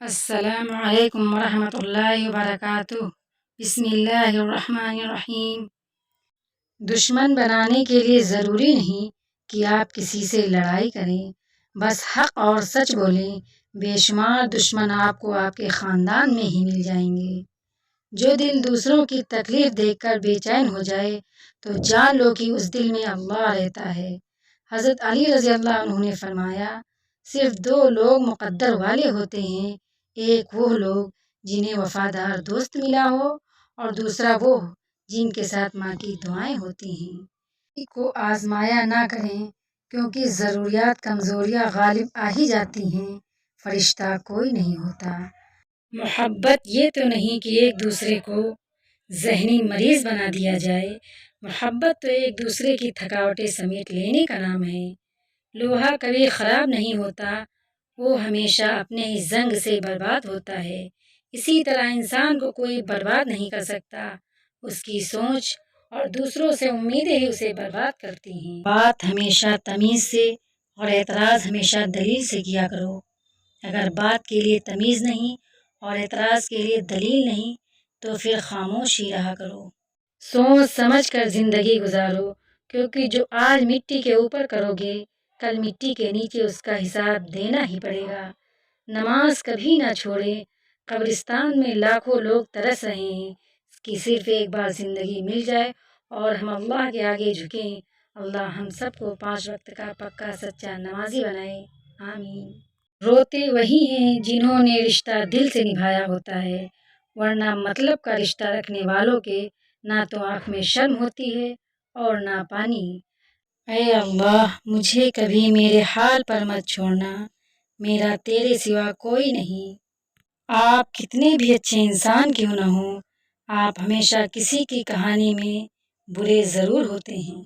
السلام علیکم ورحمۃ اللہ وبرکاتہ۔ بسم اللہ الرحمن الرحیم۔ دشمن بنانے کے لیے ضروری نہیں کہ آپ کسی سے لڑائی کریں، بس حق اور سچ بولیں۔ بے شمار دشمن آپ کو آپ کے خاندان میں ہی مل جائیں گے۔ جو دل دوسروں کی تکلیف دیکھ کر بے چین ہو جائے تو جان لو کہ اس دل میں اللہ رہتا ہے۔ حضرت علی رضی اللہ عنہ نے فرمایا، صرف دو لوگ مقدر والے ہوتے ہیں، ایک وہ لوگ جنہیں وفادار دوست ملا ہو، اور دوسرا وہ جن کے ساتھ ماں کی دعائیں ہوتی ہیں۔ کسی کو آزمایا نہ کریں، کیونکہ ضروریات کمزوریاں غالب آ ہی جاتی ہیں، فرشتہ کوئی نہیں ہوتا۔ محبت یہ تو نہیں کہ ایک دوسرے کو ذہنی مریض بنا دیا جائے، محبت تو ایک دوسرے کی تھکاوٹیں سمیٹ لینے کا نام ہے۔ لوہا کبھی خراب نہیں ہوتا، وہ ہمیشہ اپنے ہی زنگ سے برباد ہوتا ہے۔ اسی طرح انسان کو کوئی برباد نہیں کر سکتا، اس کی سوچ اور دوسروں سے امیدیں ہی اسے برباد کرتی ہیں۔ بات ہمیشہ تمیز سے اور اعتراض ہمیشہ دلیل سے کیا کرو۔ اگر بات کے لیے تمیز نہیں اور اعتراض کے لیے دلیل نہیں تو پھر خاموش ہی رہا کرو۔ سوچ سمجھ کر زندگی گزارو، کیونکہ جو آج مٹی کے اوپر کرو گے کل مٹی کے نیچے اس کا حساب دینا ہی پڑے گا۔ نماز کبھی نہ چھوڑیں، قبرستان میں لاکھوں لوگ ترس رہے ہیں کہ صرف ایک بار زندگی مل جائے اور ہم اللہ کے آگے جھکیں۔ اللہ ہم سب کو 5 وقت کا پکا سچا نمازی بنائے، آمین۔ روتے وہی ہیں جنہوں نے رشتہ دل سے نبھایا ہوتا ہے، ورنہ مطلب کا رشتہ رکھنے والوں کے نہ تو آنکھ میں شرم ہوتی ہے اور نہ پانی۔ اے اللہ، مجھے کبھی میرے حال پر مت چھوڑنا، میرا تیرے سوا کوئی نہیں۔ آپ کتنے بھی اچھے انسان کیوں نہ ہوں، آپ ہمیشہ کسی کی کہانی میں برے ضرور ہوتے ہیں۔